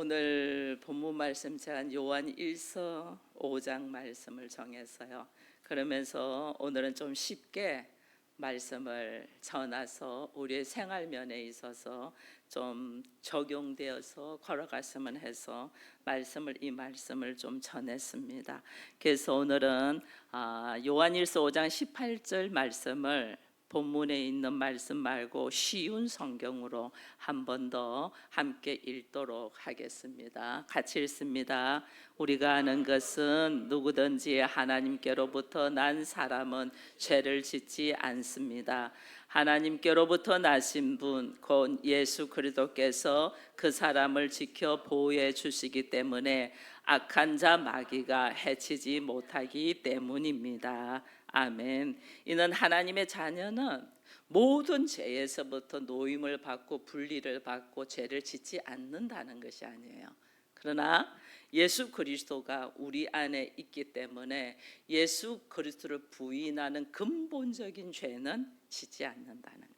오늘 본문 말씀 제가 요한 1서 5장 말씀을 정했어요. 그러면서 오늘은 좀 쉽게 말씀을 전해서 우리의 생활면에 있어서 좀 적용되어서 걸어갔으면 해서 이 말씀을 좀 전했습니다. 그래서 오늘은 요한일서 5장 18절 말씀을 본문에 있는 말씀 말고 쉬운 성경으로 한 번 더 함께 읽도록 하겠습니다. 같이 읽습니다. 우리가 아는 것은 누구든지 하나님께로부터 난 사람은 죄를 짓지 않습니다. 하나님께로부터 나신 분 곧 예수 그리스도께서 그 사람을 지켜 보호해 주시기 때문에 악한 자 마귀가 해치지 못하기 때문입니다. 아멘. 이는 하나님의 자녀는 모든 죄에서부터 노임을 받고 분리를 받고 죄를 짓지 않는다는 것이 아니에요. 그러나 예수 그리스도가 우리 안에 있기 때문에 예수 그리스도를 부인하는 근본적인 죄는 짓지 않는다는 거예요.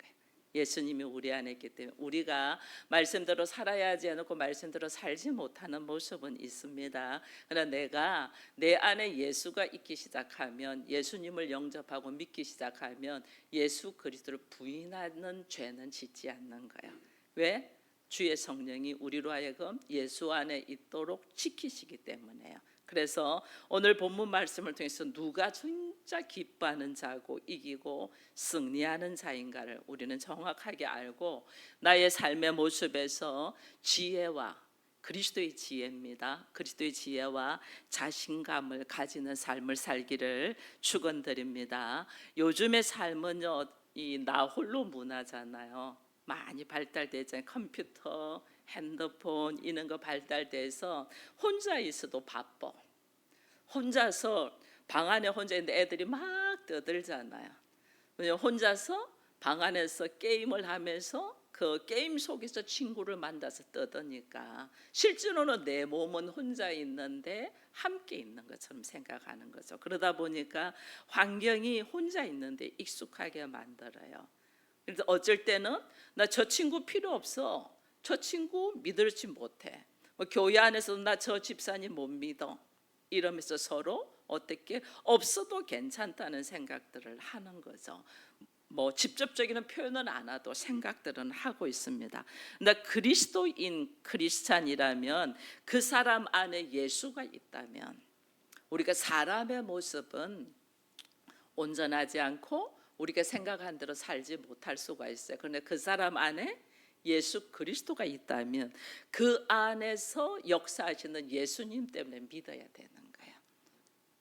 예수님이 우리 안에 있기 때문에 우리가 말씀대로 살아야 하지 않고 말씀대로 살지 못하는 모습은 있습니다. 그러나 내가 내 안에 예수가 있기 시작하면, 예수님을 영접하고 믿기 시작하면 예수 그리스도를 부인하는 죄는 짓지 않는 거예요. 왜? 주의 성령이 우리로 하여금 예수 안에 있도록 지키시기 때문에요. 그래서 오늘 본문 말씀을 통해서 누가 진짜 기뻐하는 자고 이기고 승리하는 자인가를 우리는 정확하게 알고 나의 삶의 모습에서 지혜와 그리스도의 지혜입니다. 그리스도의 지혜와 자신감을 가지는 삶을 살기를 축원드립니다. 요즘의 삶은요, 이 나 홀로 문화잖아요. 많이 발달되잖아요. 컴퓨터, 핸드폰 이런 거 발달돼서 혼자 있어도 바빠. 혼자서 방 안에 혼자 있는데 애들이 막 떠들잖아요. 혼자서 방 안에서 게임을 하면서 그 게임 속에서 친구를 만나서 떠드니까 실제로는 내 몸은 혼자 있는데 함께 있는 것처럼 생각하는 거죠. 그러다 보니까 환경이 혼자 있는데 익숙하게 만들어요. 그래서 어쩔 때는 나 저 친구 필요 없어. 저 친구 믿을지 못해. 교회 안에서도 나 저 집사님 못 믿어. 이러면서 서로 어떻게 없어도 괜찮다는 생각들을 하는 거죠. 직접적인 표현은 안 하도 생각들은 하고 있습니다. 근데 그리스도인 크리스찬이라면 그 사람 안에 예수가 있다면 우리가 사람의 모습은 온전하지 않고 우리가 생각한 대로 살지 못할 수가 있어요. 그런데 그 사람 안에 예수 그리스도가 있다면 그 안에서 역사하시는 예수님 때문에 믿어야 되는 거예요.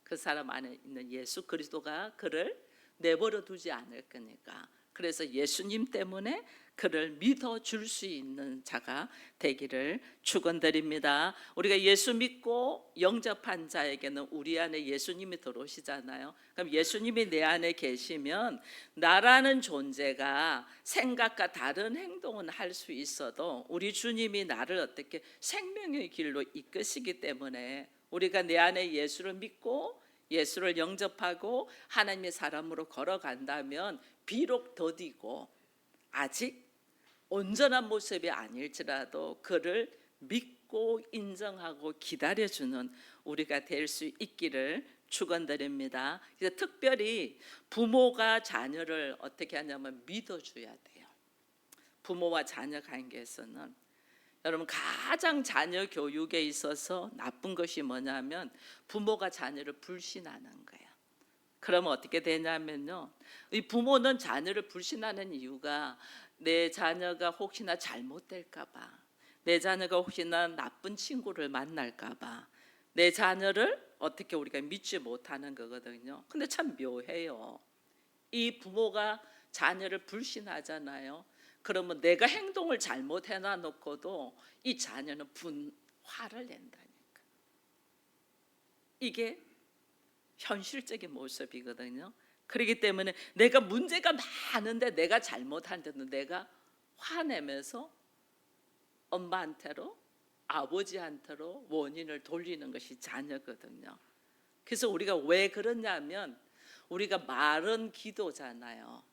그 사람 안에 있는 예수 그리스도가 그를 내버려 두지 않을 거니까. 그래서 예수님 때문에 그를 믿어줄 수 있는 자가 되기를 축원드립니다. 우리가 예수 믿고 영접한 자에게는 우리 안에 예수님이 들어오시잖아요. 그럼 예수님이 내 안에 계시면 나라는 존재가 생각과 다른 행동은 할 수 있어도 우리 주님이 나를 어떻게 생명의 길로 이끄시기 때문에 우리가 내 안에 예수를 믿고 예수를 영접하고 하나님의 사람으로 걸어간다면 비록 더디고 아직 온전한 모습이 아닐지라도 그를 믿고 인정하고 기다려주는 우리가 될 수 있기를 축원드립니다. 그래서 특별히 부모가 자녀를 어떻게 하냐면 믿어줘야 돼요. 부모와 자녀 관계에서는 여러분 가장 자녀 교육에 있어서 나쁜 것이 뭐냐면 부모가 자녀를 불신하는 거예요. 그러면 어떻게 되냐면요, 이 부모는 자녀를 불신하는 이유가 내 자녀가 혹시나 잘못될까 봐, 내 자녀가 혹시나 나쁜 친구를 만날까 봐, 내 자녀를 어떻게 우리가 믿지 못하는 거거든요. 근데 참 묘해요. 이 부모가 자녀를 불신하잖아요. 그러면 내가 행동을 잘못해 놔놓고도 이 자녀는 화를 낸다니까. 이게 현실적인 모습이거든요. 그렇기 때문에 내가 문제가 많은데 내가 잘못한데도 내가 화내면서 엄마한테로 아버지한테로 원인을 돌리는 것이 자녀거든요. 그래서 우리가 왜 그러냐면 우리가 말은 기도잖아요.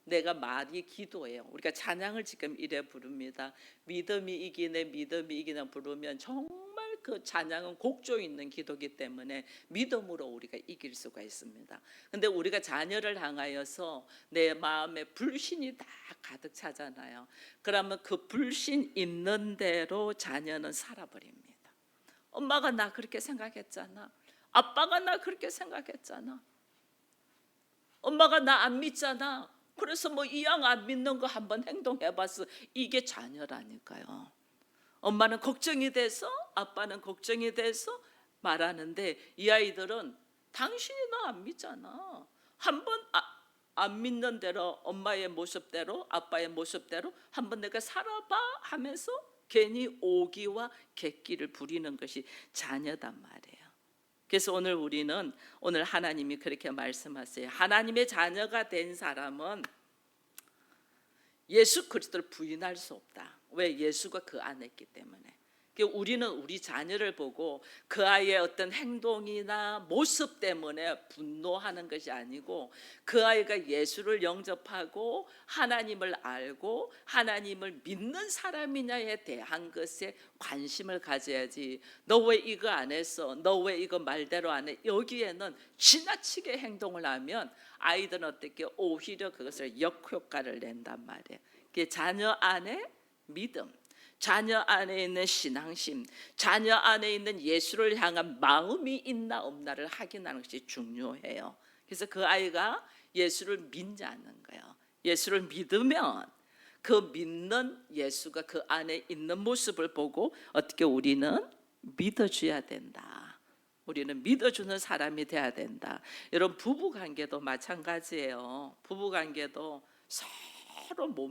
내가 많이 기도해요. 우리가 찬양을 지금 이래 부릅니다. 믿음이 이기네, 믿음이 이기네 부르면 정말 그 찬양은 곡조 있는 기도기 때문에 믿음으로 우리가 이길 수가 있습니다. 근데 우리가 자녀를 향하여서 내 마음에 불신이 다 가득 차잖아요. 그러면 그 불신 있는 대로 자녀는 살아버립니다. 엄마가 나 그렇게 생각했잖아. 아빠가 나 그렇게 생각했잖아. 엄마가 나 안 믿잖아. 그래서 뭐 이왕 안 믿는 거 한번 행동해봤어. 이게 자녀라니까요. 엄마는 걱정이 돼서, 아빠는 걱정이 돼서 말하는데, 이 아이들은 당신이 나 안 믿잖아. 한번 안 믿는 대로, 엄마의 모습대로, 아빠의 모습대로 한번 내가 살아봐 하면서 괜히 오기와 객기를 부리는 것이 자녀단 말이에요. 그래서 오늘 하나님이 그렇게 말씀하세요. 하나님의 자녀가 된 사람은 예수 그리스도를 부인할 수 없다. 왜? 예수가 그 안에 있기 때문에. 우리는 우리 자녀를 보고 그 아이의 어떤 행동이나 모습 때문에 분노하는 것이 아니고, 그 아이가 예수를 영접하고 하나님을 알고 하나님을 믿는 사람이냐에 대한 것에 관심을 가져야지. 너 왜 이거 안 했어? 너 왜 이거 말대로 안 해? 여기에는 지나치게 행동을 하면 아이들은 어떻게 오히려 그것을 역효과를 낸단 말이에요. 자녀 안에 믿음, 자녀 안에 있는 신앙심, 자녀 안에 있는 예수를 향한 마음이 있나 없나를 확인하는 것이 중요해요. 그래서 그 아이가 예수를 믿냐는 거예요. 예수를 믿으면 그 믿는 예수가 그 안에 있는 모습을 보고 어떻게 우리는 믿어줘야 된다. 우리는 믿어주는 사람이 돼야 된다. 여러분, 부부관계도 마찬가지예요. 부부관계도 서로 못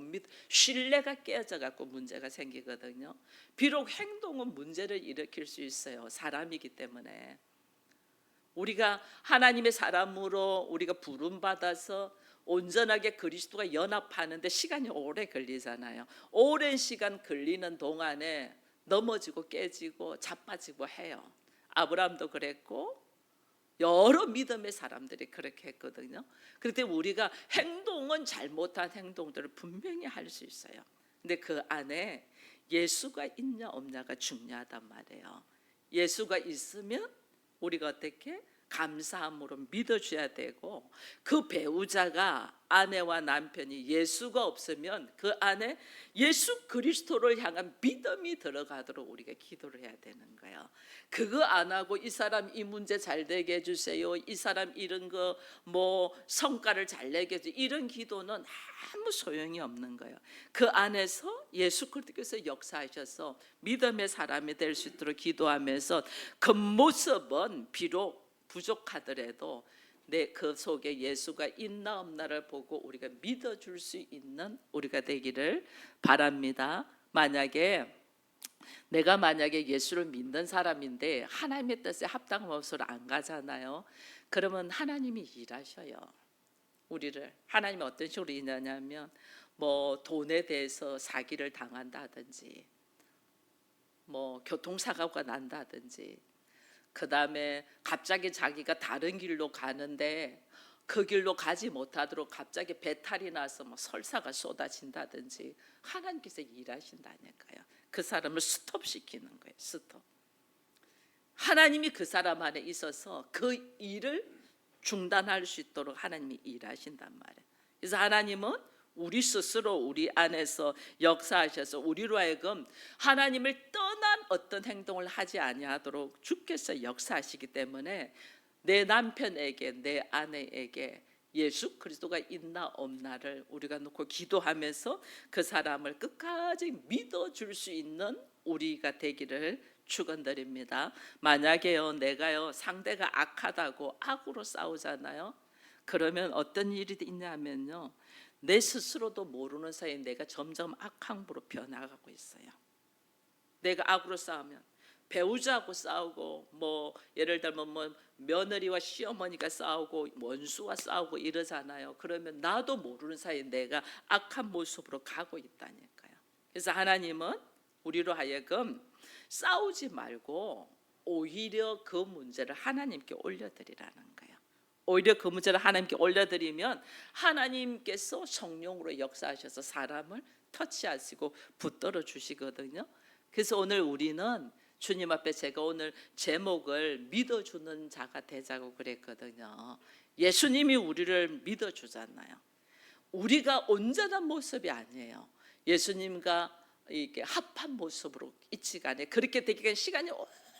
신뢰가 깨져 갖고 문제가 생기거든요. 비록 행동은 문제를 일으킬 수 있어요. 사람이기 때문에. 우리가 하나님의 사람으로 우리가 부름 받아서 온전하게 그리스도가 연합하는데 시간이 오래 걸리잖아요. 오랜 시간 걸리는 동안에 넘어지고 깨지고 자빠지고 해요. 아브라함도 그랬고 여러 믿음의 사람들이 그렇게 했거든요. 그런데 우리가 행동은 잘못한 행동들을 분명히 할 수 있어요. 근데 그 안에 예수가 있냐 없냐가 중요하단 말이에요. 예수가 있으면 우리가 어떻게 감사함으로 믿어줘야 되고, 그 배우자가 아내와 남편이 예수가 없으면 그 안에 예수 그리스도를 향한 믿음이 들어가도록 우리가 기도를 해야 되는 거예요. 그거 안 하고 이 사람 이 문제 잘 되게 해주세요, 이 사람 이런 거 뭐 성과를 잘 내게 해주세요, 이런 기도는 아무 소용이 없는 거예요. 그 안에서 예수 그리스도께서 역사하셔서 믿음의 사람이 될 수 있도록 기도하면서 그 모습은 비록 부족하더라도 내 그 속에 예수가 있나 없나를 보고 우리가 믿어줄 수 있는 우리가 되기를 바랍니다. 내가 만약에 예수를 믿는 사람인데 하나님의 뜻에 합당한 모습으로 안 가잖아요. 그러면 하나님이 일하셔요. 우리를 하나님이 어떤 식으로 일하냐면, 뭐 돈에 대해서 사기를 당한다든지, 뭐 교통사고가 난다든지, 그 다음에 갑자기 자기가 다른 길로 가는데 그 길로 가지 못하도록 갑자기 배탈이 나서 뭐 설사가 쏟아진다든지, 하나님께서 일하신다니까요. 그 사람을 스톱시키는 거예요. 스톱. 하나님이 그 사람 안에 있어서 그 일을 중단할 수 있도록 하나님이 일하신단 말이에요. 그래서 하나님은 우리 스스로 우리 안에서 역사하셔서 우리로 하여금 하나님을 떠난 어떤 행동을 하지 아니하도록 주께서 역사하시기 때문에 내 남편에게, 내 아내에게 예수 그리스도가 있나 없나를 우리가 놓고 기도하면서 그 사람을 끝까지 믿어줄 수 있는 우리가 되기를 축원드립니다. 만약에요, 내가요 상대가 악하다고 악으로 싸우잖아요. 그러면 어떤 일이 있냐면요, 내 스스로도 모르는 사이에 내가 점점 악함으로 변화가고 있어요. 내가 악으로 싸우면 배우자하고 싸우고, 뭐 예를 들면 뭐 며느리와 시어머니가 싸우고 원수와 싸우고 이러잖아요. 그러면 나도 모르는 사이에 내가 악한 모습으로 가고 있다니까요. 그래서 하나님은 우리로 하여금 싸우지 말고 오히려 그 문제를 하나님께 올려드리라는 거예요. 오히려 그 문제를 하나님께 올려드리면 하나님께서 성령으로 역사하셔서 사람을 터치하시고 붙들어 주시거든요. 그래서 오늘 우리는 주님 앞에 제가 오늘 제목을 믿어주는 자가 되자고 그랬거든요. 예수님이 우리를 믿어주잖아요. 우리가 온전한 모습이 아니에요. 예수님과 이렇게 합한 모습으로 있지가 않아요. 그렇게 되기가 시간이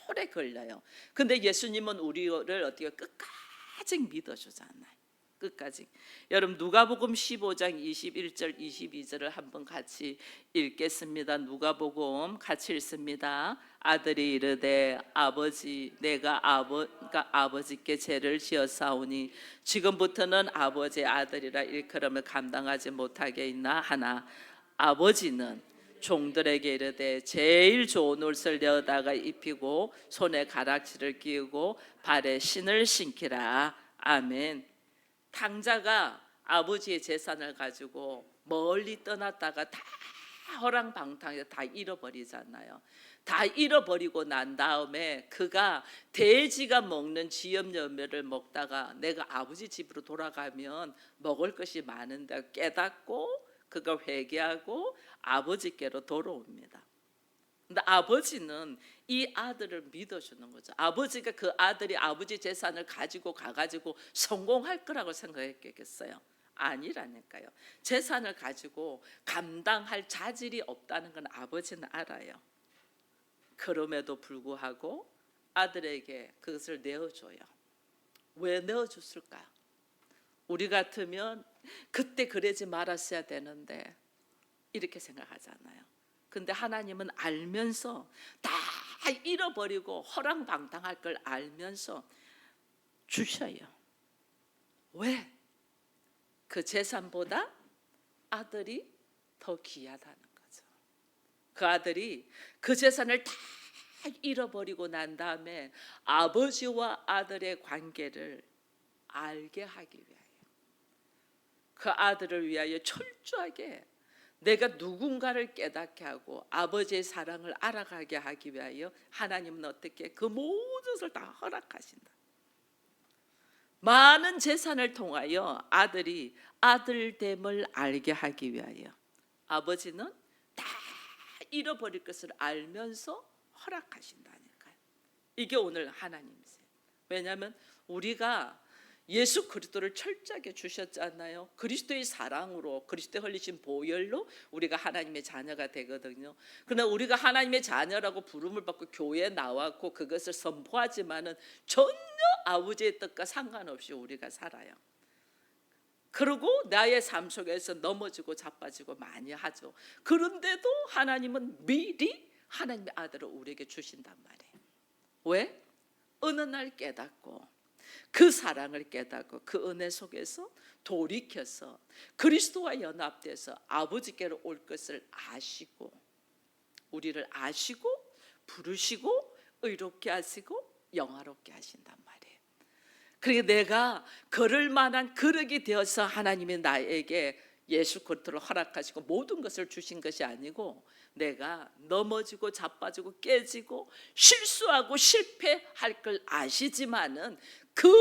오래 걸려요. 근데 예수님은 우리를 어떻게 끝까지 믿어주잖아요. 끝까지. 여러분 누가복음 15장 21절 22절을 한번 같이 읽겠습니다. 누가복음 같이 읽습니다. 아들이 이르되 아버지 내가 아버지께 죄를 지었사오니 지금부터는 아버지의 아들이라 일컬음을 감당하지 못하게 있나 하나 아버지는 종들에게 이르되 제일 좋은 옷을 내어다가 입히고 손에 가락지를 끼우고 발에 신을 신기라. 아멘. 탕자가 아버지의 재산을 가지고 멀리 떠났다가 다 허랑방탕에 다 잃어버리잖아요. 다 잃어버리고 난 다음에 그가 돼지가 먹는 지엽열매를 먹다가 내가 아버지 집으로 돌아가면 먹을 것이 많은데 깨닫고 그가 회개하고 아버지께로 돌아옵니다. 근데 아버지는 이 아들을 믿어주는 거죠. 아버지가 그 아들이 아버지 재산을 가지고 가가지고 성공할 거라고 생각했겠어요? 아니라니까요. 재산을 가지고 감당할 자질이 없다는 건 아버지는 알아요. 그럼에도 불구하고 아들에게 그것을 내어줘요. 왜 내어줬을까요? 우리 같으면 그때 그러지 말았어야 되는데 이렇게 생각하잖아요. 근데 하나님은 알면서 다 잃어버리고 허랑방탕할 걸 알면서 주셔요. 왜? 그 재산보다 아들이 더 귀하다는 거죠. 그 아들이 그 재산을 다 잃어버리고 난 다음에 아버지와 아들의 관계를 알게 하기 위하여 그 아들을 위하여 철저하게 내가 누군가를 깨닫게 하고 아버지의 사랑을 알아가게 하기 위하여 하나님은 어떻게 그 모든 것을 다 허락하신다. 많은 재산을 통하여 아들이 아들됨을 알게 하기 위하여 아버지는 다 잃어버릴 것을 알면서 허락하신다니까요. 이게 오늘 하나님이세요. 왜냐하면 우리가 예수 그리스도를 철저하게 주셨잖아요. 그리스도의 사랑으로 그리스도의 흘리신 보혈로 우리가 하나님의 자녀가 되거든요. 그러나 우리가 하나님의 자녀라고 부름을 받고 교회에 나왔고 그것을 선포하지만은 전혀 아버지의 뜻과 상관없이 우리가 살아요. 그리고 나의 삶 속에서 넘어지고 자빠지고 많이 하죠. 그런데도 하나님은 미리 하나님의 아들을 우리에게 주신단 말이에요. 왜? 어느 날 깨닫고 그 사랑을 깨닫고 그 은혜 속에서 돌이켜서 그리스도와 연합돼서 아버지께로 올 것을 아시고 우리를 아시고 부르시고 의롭게 하시고 영화롭게 하신단 말이에요. 그러니까 내가 걸을 만한 그릇이 되어서 하나님이 나에게 예수 그리스도를 허락하시고 모든 것을 주신 것이 아니고 내가 넘어지고 자빠지고 깨지고 실수하고 실패할 걸 아시지만은 그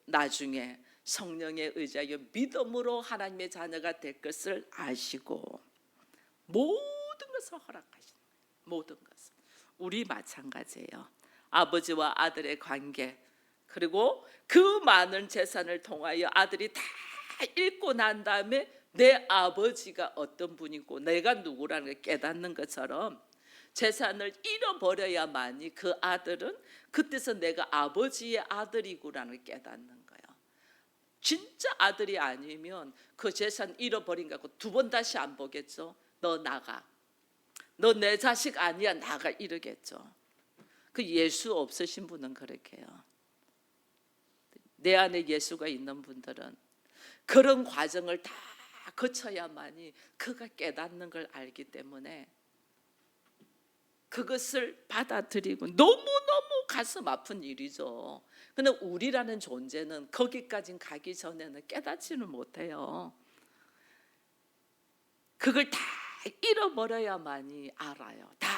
나중에 성령에 의지하여 믿음으로 하나님의 자녀가 될 것을 아시고 모든 것을 허락하시는 거예요. 모든 것을. 우리 마찬가지예요. 아버지와 아들의 관계 그리고 그 많은 재산을 통하여 아들이 다 잃고 난 다음에 내 아버지가 어떤 분이고 내가 누구라는 걸 깨닫는 것처럼 재산을 잃어버려야만이 그 아들은 그때서 내가 아버지의 아들이구라는 걸 깨닫는 거예요. 진짜 아들이 아니면 그 재산 잃어버린 거 갖고 두 번 다시 안 보겠죠. 너 나가. 너 내 자식 아니야. 나가 이러겠죠. 그 예수 없으신 분은 그렇게 해요. 내 안에 예수가 있는 분들은 그런 과정을 다 거쳐야만이 그가 깨닫는 걸 알기 때문에 그것을 받아들이고 너무너무 가슴 아픈 일이죠. 근데 우리라는 존재는 거기까지 가기 전에는 깨닫지는 못해요. 그걸 다 잃어버려야만이 알아요. 다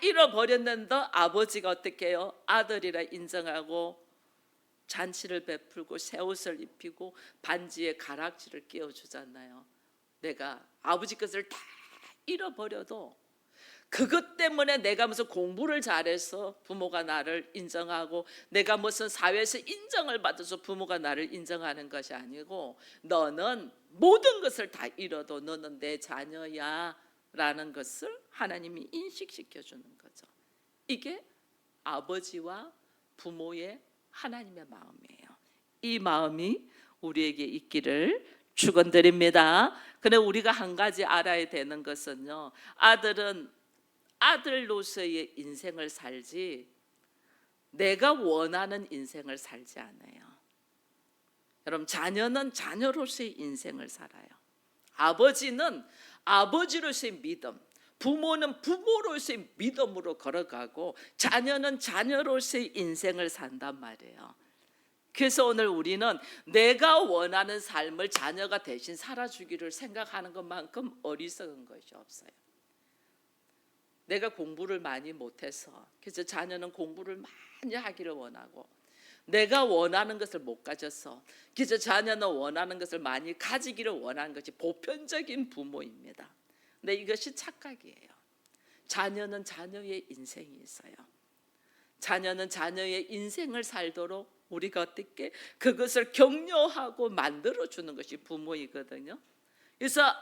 잃어버렸는데 아버지가 어떻게 해요? 아들이라 인정하고 잔치를 베풀고 새 옷을 입히고 반지에 가락지를 끼워주잖아요. 내가 아버지 것을 다 잃어버려도 그것 때문에 내가 무슨 공부를 잘해서 부모가 나를 인정하고 내가 무슨 사회에서 인정을 받아서 부모가 나를 인정하는 것이 아니고 너는 모든 것을 다 잃어도 너는 내 자녀야 라는 것을 하나님이 인식시켜 주는 거죠. 이게 아버지와 부모의 하나님의 마음이에요. 이 마음이 우리에게 있기를 축원드립니다. 그런데 우리가 한 가지 알아야 되는 것은요, 아들은 아들로서의 인생을 살지 내가 원하는 인생을 살지 않아요. 여러분, 자녀는 자녀로서의 인생을 살아요. 아버지는 아버지로서의 믿음, 부모는 부모로서의 믿음으로 걸어가고 자녀는 자녀로서의 인생을 산단 말이에요. 그래서 오늘 우리는 내가 원하는 삶을 자녀가 대신 살아주기를 생각하는 것만큼 어리석은 것이 없어요. 내가 공부를 많이 못해서 그래서 자녀는 공부를 많이 하기를 원하고 내가 원하는 것을 못 가져서 그래서 자녀는 원하는 것을 많이 가지기를 원하는 것이 보편적인 부모입니다. 근데 이것이 착각이에요. 자녀는 자녀의 인생이 있어요. 자녀는 자녀의 인생을 살도록 우리가 어떻게 그것을 격려하고 만들어주는 것이 부모이거든요. 그래서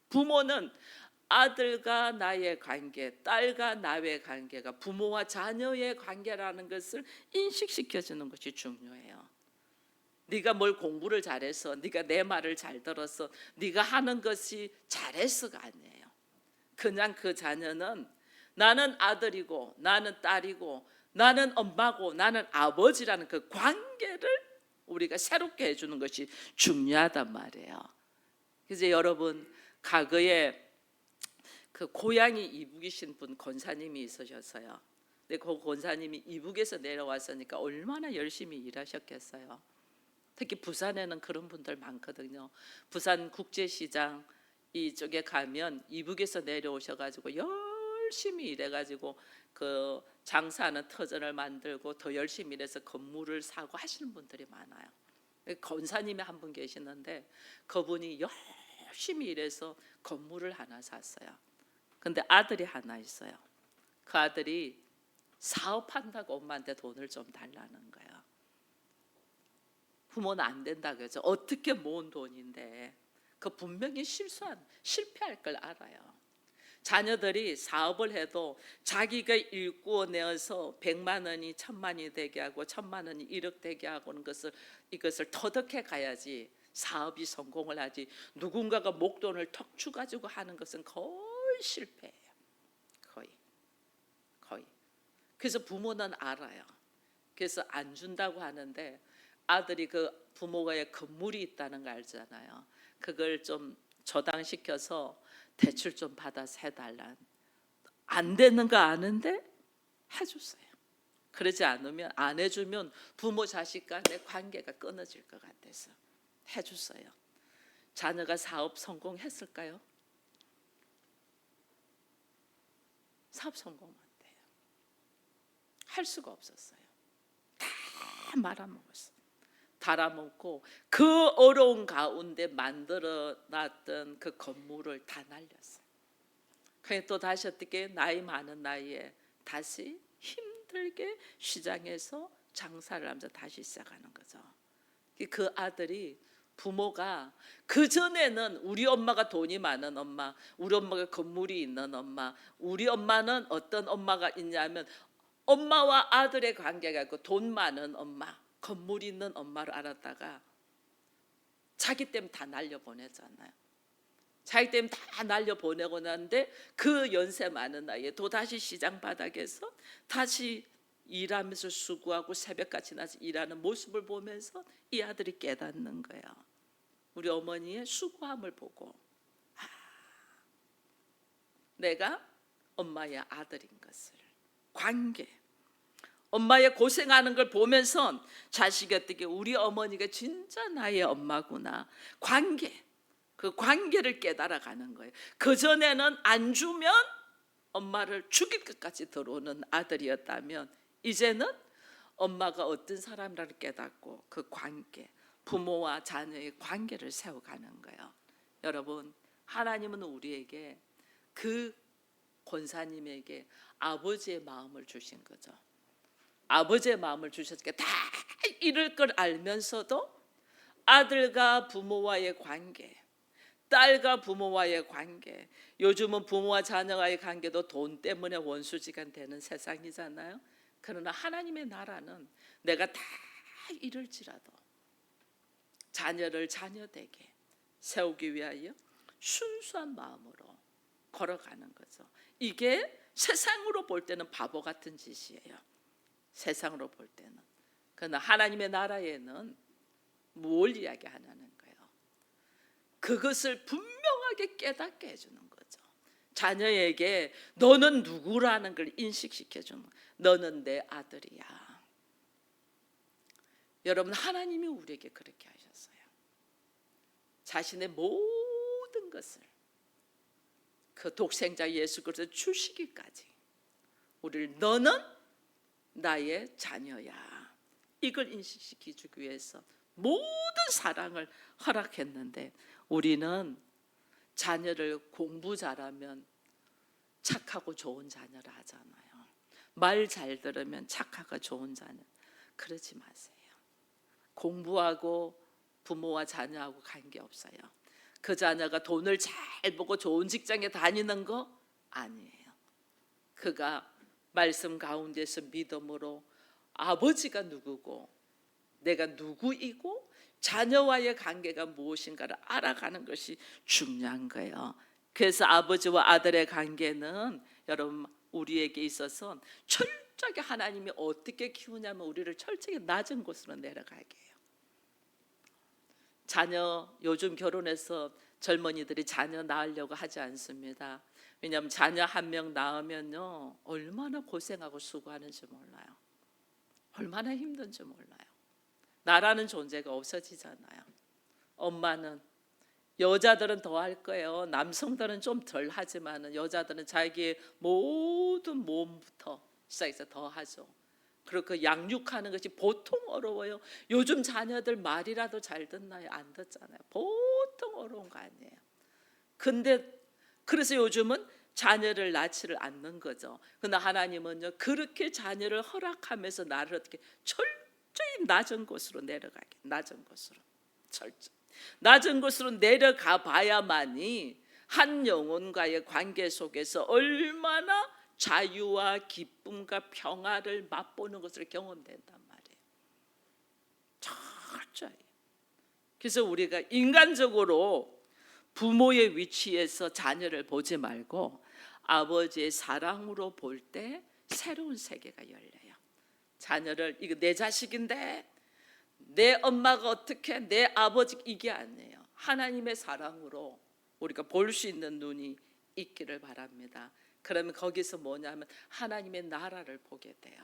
부모는 아들과 나의 관계, 딸과 나의 관계가 부모와 자녀의 관계라는 것을 인식시켜주는 것이 중요해요. 네가 뭘 공부를 잘해서, 네가 내 말을 잘 들어서, 네가 하는 것이 잘해서가 아니에요. 그냥 그 자녀는 나는 아들이고 나는 딸이고 나는 엄마고 나는 아버지라는 그 관계를 우리가 새롭게 해주는 것이 중요하단 말이에요. 그래서 여러분, 과거에 그 고향이 이북이신 분 권사님이 있으셨어요. 근데 그 권사님이 이북에서 내려왔으니까 얼마나 열심히 일하셨겠어요. 특히 부산에는 그런 분들 많거든요. 부산 국제시장 이쪽에 가면 이북에서 내려오셔가지고 열심히 일해가지고 그 장사하는 터전을 만들고 더 열심히 일해서 건물을 사고 하시는 분들이 많아요. 권사님이 한 분 계시는데 그분이 열심히 일해서 건물을 하나 샀어요. 근데 아들이 하나 있어요. 그 아들이 사업한다고 엄마한테 돈을 좀 달라는 거예요. 부모는 안 된다 그러죠. 어떻게 모은 돈인데 그 분명히 실패할 걸 알아요. 자녀들이 사업을 해도 자기가 일구어내어서 100만 원이 1000만이 되게 하고 1000만 원이 1억 되게 하고는 이것을 터득해 가야지 사업이 성공을 하지, 누군가가 목돈을 턱 주가지고 하는 것은 거의 실패해요. 거의. 그래서 부모는 알아요. 그래서 안 준다고 하는데 아들이 그 부모가의 건물이 있다는 거 알잖아요. 그걸 좀 저당시켜서 대출 좀 받아서 해달란, 안 되는 거 아는데 해줬어요. 그러지 않으면, 안 해주면 부모 자식 간의 관계가 끊어질 것 같아서 해줬어요. 자녀가 사업 성공했을까요? 사업 성공 안 돼요. 할 수가 없었어요. 다 말아먹었어요. 달아먹고 그 어려운 가운데 만들어놨던 그 건물을 다 날렸어요. 그래서 또 다시 어떻게 나이 많은 나이에 다시 힘들게 시장에서 장사를 하면서 다시 시작하는 거죠. 그 아들이, 부모가 그전에는 우리 엄마가 돈이 많은 엄마, 우리 엄마가 건물이 있는 엄마, 우리 엄마는 어떤 엄마가 있냐면 엄마와 아들의 관계가 있고 돈 많은 엄마, 건물 있는 엄마를 알았다가 자기 때문에 다 날려보내잖아요. 자기 때문에 다 날려보내고 났는데 그 연세 많은 나이에 또다시 시장 바닥에서 다시 일하면서 수고하고 새벽같이 나서 일하는 모습을 보면서 이 아들이 깨닫는 거예요. 우리 어머니의 수고함을 보고, 내가 엄마의 아들인 것을, 관계, 엄마의 고생하는 걸 보면서 자식이 어떻게 우리 어머니가 진짜 나의 엄마구나, 그 관계를 깨달아가는 거예요. 그전에는 안 주면 엄마를 죽일 것까지 들어오는 아들이었다면 이제는 엄마가 어떤 사람이라를 깨닫고 그 관계, 부모와 자녀의 관계를 세워가는 거예요. 여러분, 하나님은 우리에게 그 권사님에게 아버지의 마음을 주신 거죠. 아버지의 마음을 주셨기에 다 이럴 걸 알면서도 아들과 부모와의 관계, 딸과 부모와의 관계, 요즘은 부모와 자녀와의 관계도 돈 때문에 원수지간 되는 세상이잖아요. 그러나 하나님의 나라는 내가 다 이럴지라도 자녀를 자녀되게 세우기 위하여 순수한 마음으로 걸어가는 거죠. 이게 세상으로 볼 때는 바보 같은 짓이에요. 세상으로 볼 때는. 그러나 하나님의 나라에는 뭘 이야기하냐는 거예요. 그것을 분명하게 깨닫게 해주는 거죠. 자녀에게 너는 누구라는 걸 인식시켜주는 거예요. 너는 내 아들이야. 여러분, 하나님이 우리에게 그렇게 하셨어요. 자신의 모든 것을 그 독생자 예수 그리스도 주시기까지 우리를 너는 나의 자녀야, 이걸 인식시키기 위해서 모든 사랑을 허락했는데, 우리는 자녀를 공부 잘하면 착하고 좋은 자녀를 하잖아요. 말 잘 들으면 착하고 좋은 자녀. 그러지 마세요. 공부하고 부모와 자녀하고 관계없어요. 그 자녀가 돈을 잘 벌고 좋은 직장에 다니는 거 아니에요. 그가 말씀 가운데서 믿음으로 아버지가 누구고 내가 누구이고 자녀와의 관계가 무엇인가를 알아가는 것이 중요한 거예요. 그래서 아버지와 아들의 관계는 여러분, 우리에게 있어서 철저하게 하나님이 어떻게 키우냐면 우리를 철저하게 낮은 곳으로 내려가게 해요. 자녀, 요즘 결혼해서 젊은이들이 자녀 낳으려고 하지 않습니다. 왜냐하면 자녀 한 명 낳으면요 얼마나 고생하고 수고하는지 몰라요. 얼마나 힘든지 몰라요. 나라는 존재가 없어지잖아요. 엄마는, 여자들은 더 할 거예요. 남성들은 좀 덜 하지만 여자들은 자기의 모든 몸부터 시작해서 더 하죠. 그리고 그 양육하는 것이 보통 어려워요. 요즘 자녀들 말이라도 잘 듣나요? 안 듣잖아요. 보통 어려운 거 아니에요. 근데 그래서 요즘은 자녀를 낳지를 않는 거죠. 그러나 하나님은요 그렇게 자녀를 허락하면서 나를 어떻게 철저히 낮은 곳으로 내려가게, 낮은 곳으로 철저히 낮은 곳으로 내려가 봐야만이 한 영혼과의 관계 속에서 얼마나 자유와 기쁨과 평화를 맛보는 것을 경험된단 말이에요. 철저히. 그래서 우리가 인간적으로 부모의 위치에서 자녀를 보지 말고 아버지의 사랑으로 볼 때 새로운 세계가 열려요. 자녀를, 이거 내 자식인데 내 엄마가 어떻게, 내 아버지, 이게 아니에요. 하나님의 사랑으로 우리가 볼 수 있는 눈이 있기를 바랍니다. 그러면 거기서 뭐냐면 하나님의 나라를 보게 돼요.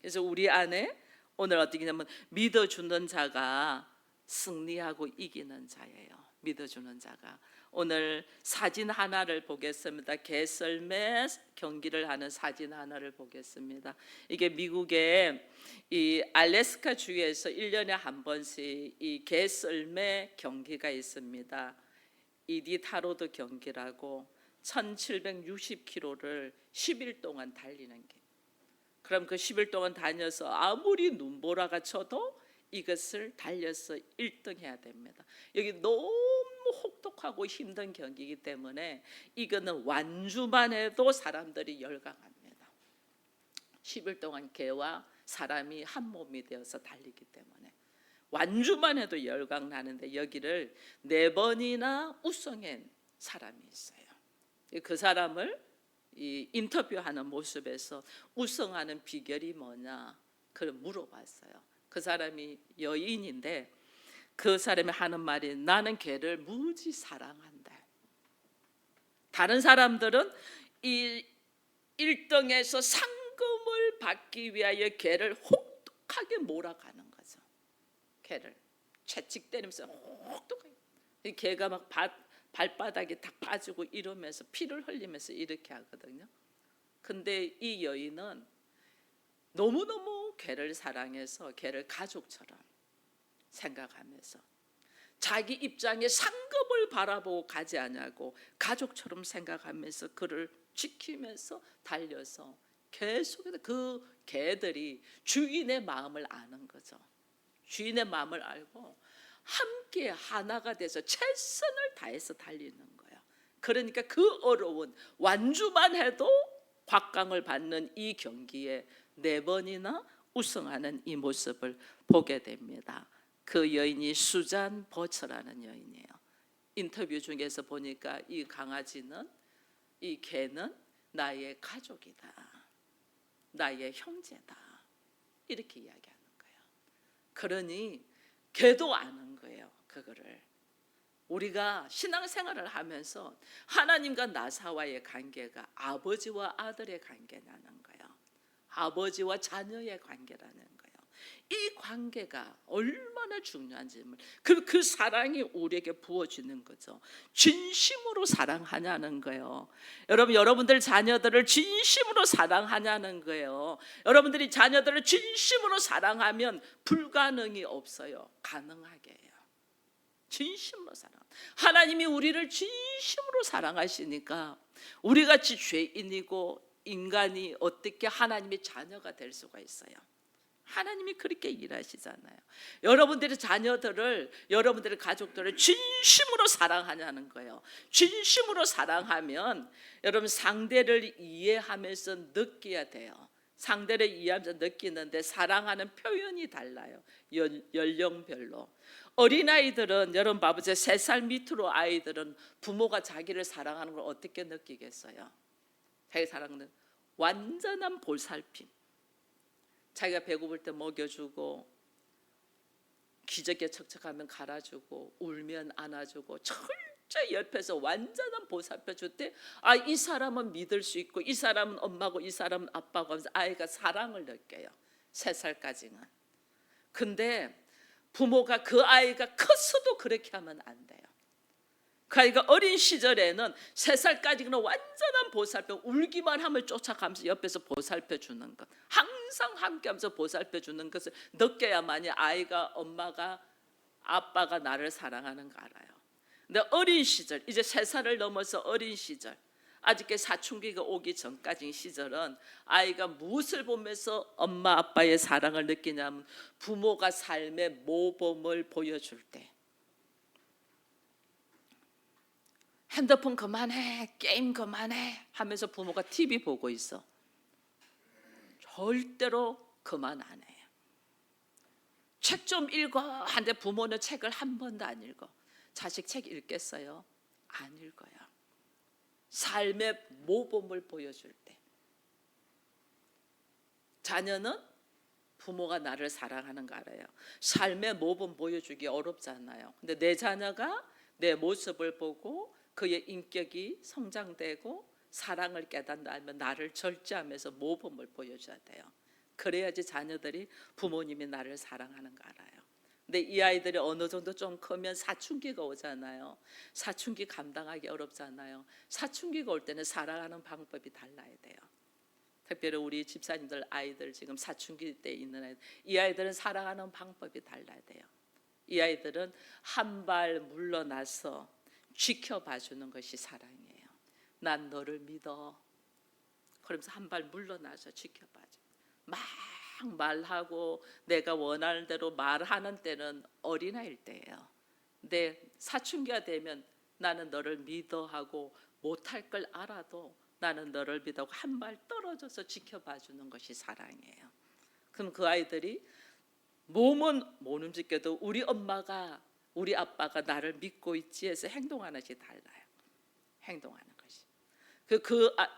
그래서 우리 안에 오늘 어떻게 하냐면 믿어주는 자가 승리하고 이기는 자예요. 믿어주는 자가. 오늘 사진 하나를 보겠습니다. 개썰매 경기를 하는 사진 하나를 보겠습니다. 이게 미국의 이 알래스카 주에서 1년에 한 번씩 이 개썰매 경기가 있습니다. 이디타로드 경기라고 1760km를 10일 동안 달리는 게. 그럼 그 10일 동안 다녀서 아무리 눈보라가 쳐도 이것을 달려서 1등 해야 됩니다. 여기 너무 혹독하고 힘든 경기이기 때문에 이거는 완주만 해도 사람들이 열광합니다. 10일 동안 개와 사람이 한 몸이 되어서 달리기 때문에 완주만 해도 열광 나는데 여기를 4번이나 우승한 사람이 있어요. 그 사람을 이 인터뷰하는 모습에서 우승하는 비결이 뭐냐 그걸 물어봤어요. 그 사람이 여인인데 그 사람이 하는 말이 나는 걔를 무지 사랑한다. 다른 사람들은 이 1등에서 상금을 받기 위하여 걔를 혹독하게 몰아가는 거죠. 걔를 채찍 때리면서 혹독하게. 걔가 막 발바닥이 다 빠지고 이러면서 피를 흘리면서 이렇게 하거든요. 근데 이 여인은 너무너무 개를 사랑해서 개를 가족처럼 생각하면서 자기 입장에 상급을 바라보고 가지 않냐고 가족처럼 생각하면서 그를 지키면서 달려서 계속해서 그 개들이 주인의 마음을 아는 거죠. 주인의 마음을 알고 함께 하나가 돼서 최선을 다해서 달리는 거예요. 그러니까 그 어려운 완주만 해도 곽강을 받는 이 경기에 4번이나 우승하는 이 모습을 보게 됩니다. 그 여인이 수잔 버처라는 여인이에요. 인터뷰 중에서 보니까 이 강아지는, 이 개는 나의 가족이다, 나의 형제다, 이렇게 이야기하는 거예요. 그러니 개도 아는 거예요. 그거를 우리가 신앙생활을 하면서 하나님과 나사와의 관계가 아버지와 아들의 관계라는 거예요. 아버지와 자녀의 관계라는 거예요. 이 관계가 얼마나 중요한지, 그 사랑이 우리에게 부어지는 거죠. 진심으로 사랑하냐는 거예요. 여러분들 자녀들을 진심으로 사랑하냐는 거예요. 여러분들이 자녀들을 진심으로 사랑하면 불가능이 없어요. 가능하게 해요. 진심으로 사랑. 하나님이 우리를 진심으로 사랑하시니까 우리같이 죄인이고 인간이 어떻게 하나님의 자녀가 될 수가 있어요? 하나님이 그렇게 일하시잖아요. 여러분들의 자녀들을, 여러분들의 가족들을 진심으로 사랑하냐는 거예요. 진심으로 사랑하면 여러분 상대를 이해하면서 느껴야 돼요. 상대를 이해하면서 느끼는데 사랑하는 표현이 달라요. 연령별로. 어린아이들은, 여러분 봐보세요. 3살 밑으로 아이들은 부모가 자기를 사랑하는 걸 어떻게 느끼겠어요? 자기 사랑은 완전한 보살핌. 자기가 배고플 때 먹여주고, 기저귀 척척하면 갈아주고, 울면 안아주고, 철저히 옆에서 완전한 보살펴 줄 때, 아, 이 사람은 믿을 수 있고, 이 사람은 엄마고, 이 사람은 아빠고 하면서 아이가 사랑을 느껴요. 3살까지는. 근데 부모가 그 아이가 컸어도 그렇게 하면 안 돼요. 그 아이가 어린 시절에는 3살까지는 완전한 보살펴, 울기만 하면 쫓아가면서 옆에서 보살펴 주는 것, 항상 함께하면서 보살펴 주는 것을 느껴야만이 아이가, 엄마가, 아빠가 나를 사랑하는 거 알아요. 근데 어린 시절, 이제 3살을 넘어서 어린 시절, 아직 사춘기가 오기 전까지 시절은 아이가 무엇을 보면서 엄마 아빠의 사랑을 느끼냐면 부모가 삶의 모범을 보여줄 때, 핸드폰 그만해, 게임 그만해 하면서 부모가 TV 보고 있어. 절대로 그만 안 해요. 책 좀 읽어 하는데 부모는 책을 한 번도 안 읽어. 자식 책 읽겠어요? 안 읽어요. 삶의 모범을 보여줄 때, 자녀는 부모가 나를 사랑하는 거 알아요. 삶의 모범 보여주기 어렵잖아요. 근데 내 자녀가 내 모습을 보고 그의 인격이 성장되고 사랑을 깨닫는다면 나를 절제하면서 모범을 보여줘야 돼요. 그래야지 자녀들이 부모님이 나를 사랑하는 거 알아요. 근데 이 아이들이 어느 정도 좀 크면 사춘기가 오잖아요. 사춘기 감당하기 어렵잖아요. 사춘기가 올 때는 사랑하는 방법이 달라야 돼요. 특별히 우리 집사님들 아이들, 지금 사춘기 때 있는 아이들, 이 아이들은 사랑하는 방법이 달라야 돼요. 이 아이들은 한 발 물러나서 지켜봐 주는 것이 사랑이에요. 난 너를 믿어. 그러면서 한 발 물러나서 지켜봐 줘. 막 말하고 내가 원하는 대로 말하는 때는 어린아이일 때예요. 근데 사춘기가 되면 나는 너를 믿어 하고 못할 걸 알아도 나는 너를 믿어 하고 한 발 떨어져서 지켜봐 주는 것이 사랑이에요. 그럼 그 아이들이 몸은 못 움직여도 우리 엄마가, 우리 아빠가 나를 믿고 있지 해서 행동하는 것이 달라요. 행동하는 것이.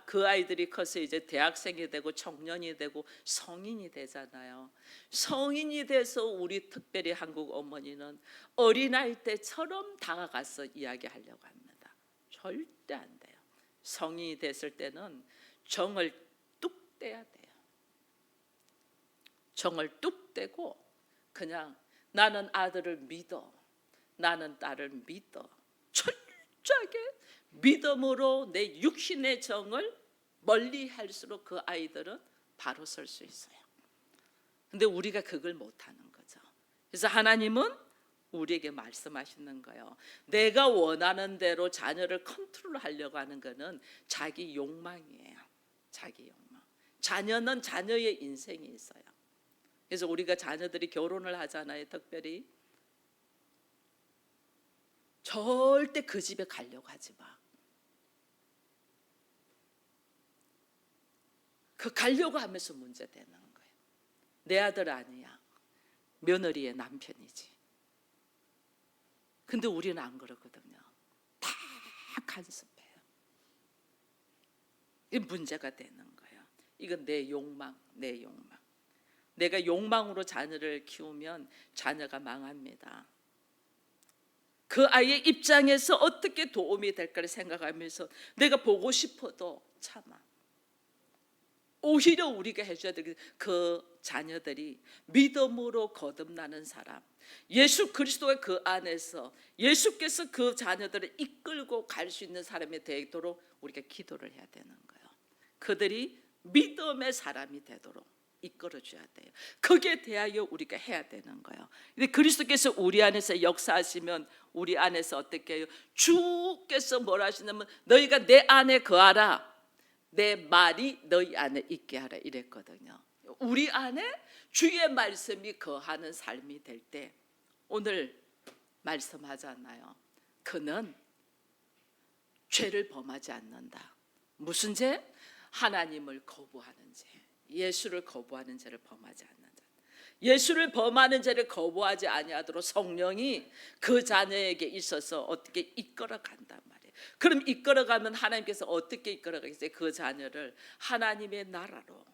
그 아이들이 커서 이제 대학생이 되고 청년이 되고 성인이 되잖아요. 성인이 돼서 우리 특별히 한국 어머니는 어린아이 때처럼 다가가서 이야기하려고 합니다. 절대 안 돼요. 성인이 됐을 때는 정을 뚝 떼야 돼요. 정을 뚝 떼고 그냥 나는 아들을 믿어, 나는 딸을 믿어, 철저하게 믿음으로 내 육신의 정을 멀리 할수록 그 아이들은 바로 설 수 있어요. 근데 우리가 그걸 못하는 거죠. 그래서 하나님은 우리에게 말씀하시는 거예요. 내가 원하는 대로 자녀를 컨트롤하려고 하는 것은 자기 욕망이에요. 자기 욕망. 자녀는 자녀의 인생이 있어요. 그래서 우리가 자녀들이 결혼을 하잖아요. 특별히 절대 그 집에 가려고 하지 마. 그 가려고 하면서 문제되는 거예요. 내 아들 아니야. 며느리의 남편이지. 근데 우리는 안 그러거든요. 다 간섭해요. 이 문제가 되는 거예요. 이건 내 욕망, 내 욕망. 내가 욕망으로 자녀를 키우면 자녀가 망합니다. 그 아이의 입장에서 어떻게 도움이 될까를 생각하면서 내가 보고 싶어도 참아. 오히려 우리가 해줘야 될 그 자녀들이 믿음으로 거듭나는 사람, 예수 그리스도의 그 안에서 예수께서 그 자녀들을 이끌고 갈 수 있는 사람이 되도록 우리가 기도를 해야 되는 거예요. 그들이 믿음의 사람이 되도록 이끌어줘야 돼요. 거기에 대하여 우리가 해야 되는 거예요. 근데 그리스도께서 우리 안에서 역사하시면 우리 안에서 어떻게 해요? 주께서 뭐라 하시냐면 너희가 내 안에 거하라, 내 말이 너희 안에 있게 하라 이랬거든요. 우리 안에 주의 말씀이 거하는 삶이 될 때 오늘 말씀하잖아요. 그는 죄를 범하지 않는다. 무슨 죄? 하나님을 거부하는 죄, 예수를 거부하는 죄를 범하지 않는다. 예수를 범하는 죄를 거부하지 아니하도록 성령이 그 자녀에게 있어서 어떻게 이끌어 간단 말이에요. 그럼 이끌어가면 하나님께서 어떻게 이끌어가겠어요? 그 자녀를 하나님의 나라로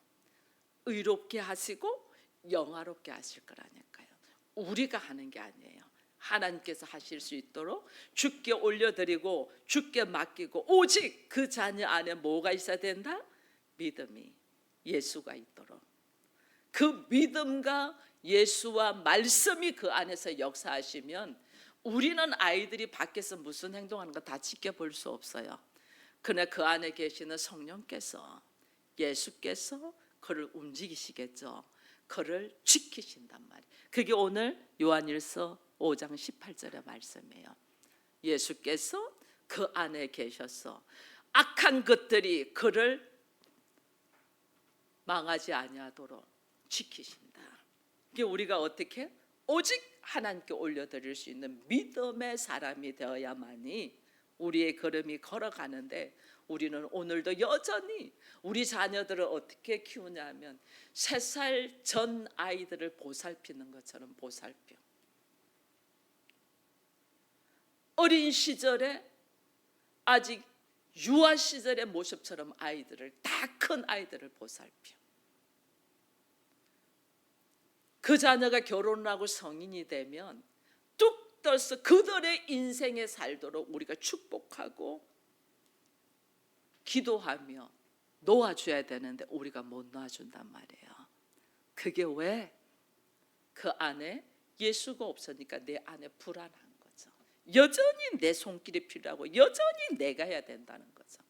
의롭게 하시고 영화롭게 하실 거라니까요. 우리가 하는 게 아니에요. 하나님께서 하실 수 있도록 주께 올려드리고 주께 맡기고, 오직 그 자녀 안에 뭐가 있어야 된다? 믿음이, 예수가 있도록. 그 믿음과 예수와 말씀이 그 안에서 역사하시면 우리는 아이들이 밖에서 무슨 행동하는 거 다 지켜볼 수 없어요. 그러나 그 안에 계시는 성령께서, 예수께서 그를 움직이시겠죠. 그를 지키신단 말이에요. 그게 오늘 요한일서 5장 18절의 말씀이에요. 예수께서 그 안에 계셔서 악한 것들이 그를 망하지 아니하도록 지키신다. 이게 우리가 어떻게? 오직 하나님께 올려드릴 수 있는 믿음의 사람이 되어야만이 우리의 걸음이 걸어가는데, 우리는 오늘도 여전히 우리 자녀들을 어떻게 키우냐면 3살 전 아이들을 보살피는 것처럼 보살펴. 어린 시절에 아직 유아 시절의 모습처럼 아이들을, 다 큰 아이들을 보살펴. 그 자녀가 결혼을 하고 성인이 되면 뚝 떠서 그들의 인생에 살도록 우리가 축복하고 기도하며 놓아줘야 되는데 우리가 못 놓아준단 말이에요. 그게 왜? 그 안에 예수가 없으니까 내 안에 불안한 거죠. 여전히 내 손길이 필요하고 여전히 내가 해야 된다는 거죠.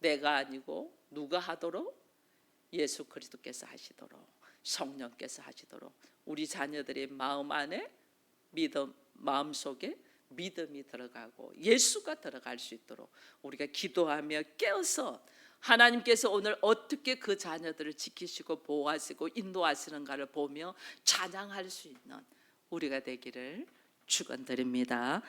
내가 아니고 누가 하도록? 예수 그리스도께서 하시도록, 성령께서 하시도록 우리 자녀들의 마음 안에 믿음, 마음속에 믿음이 들어가고 예수가 들어갈 수 있도록 우리가 기도하며 깨어서 하나님께서 오늘 어떻게 그 자녀들을 지키시고 보호하시고 인도하시는가를 보며 찬양할 수 있는 우리가 되기를 축원드립니다.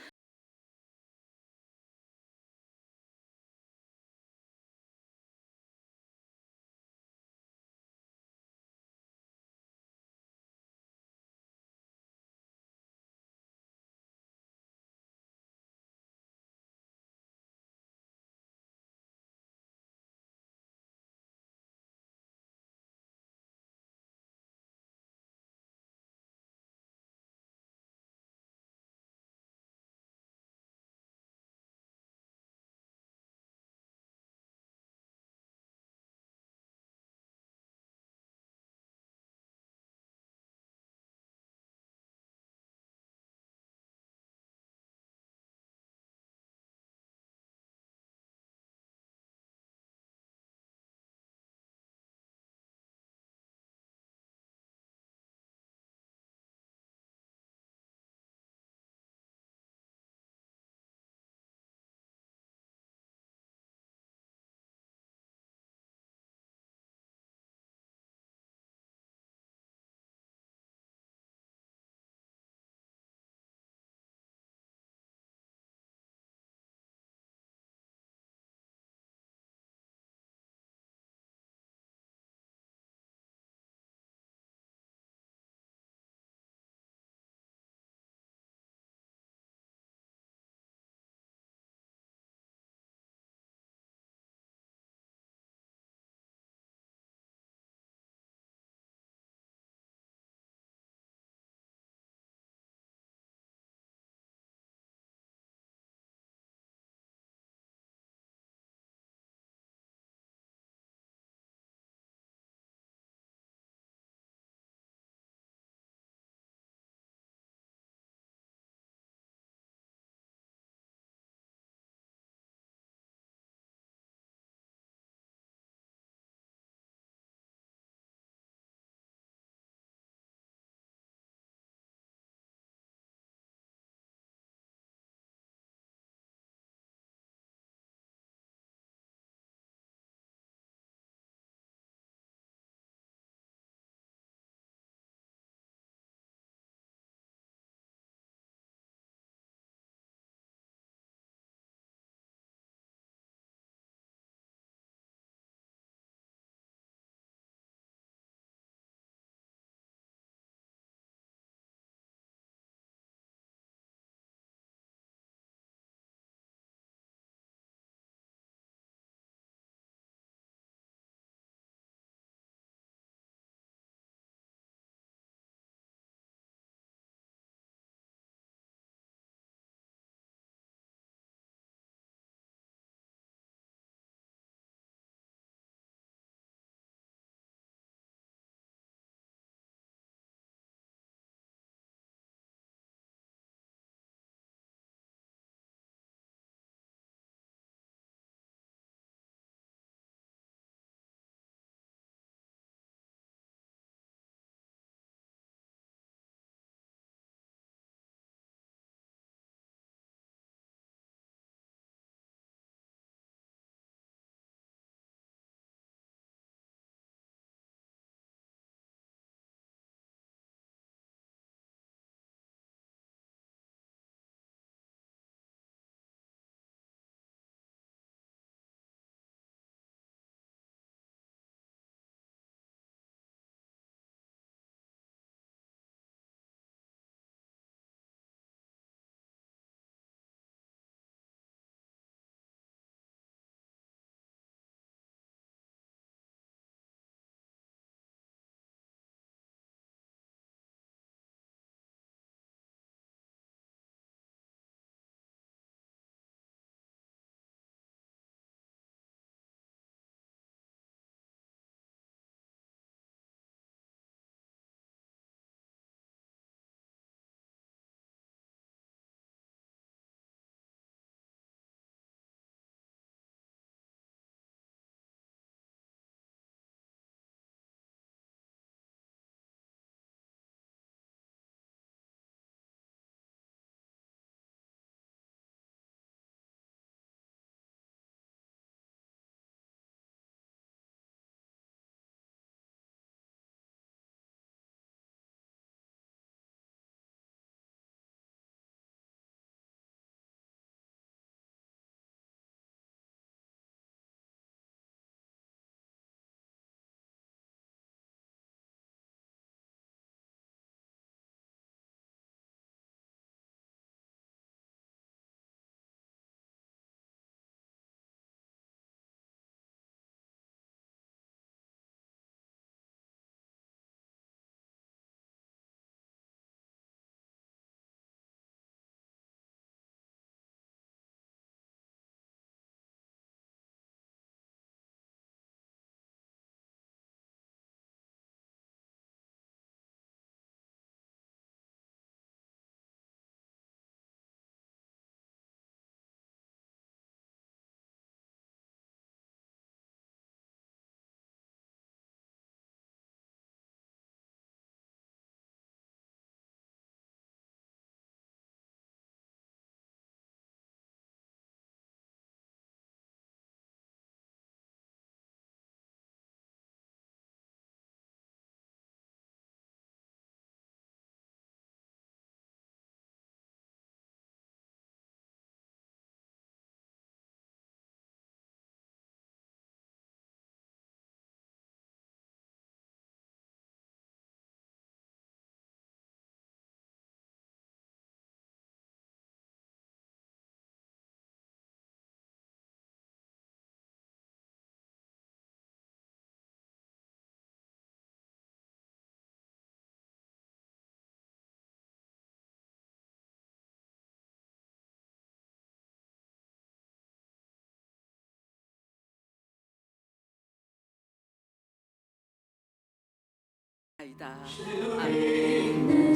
원하나이다. 아멘.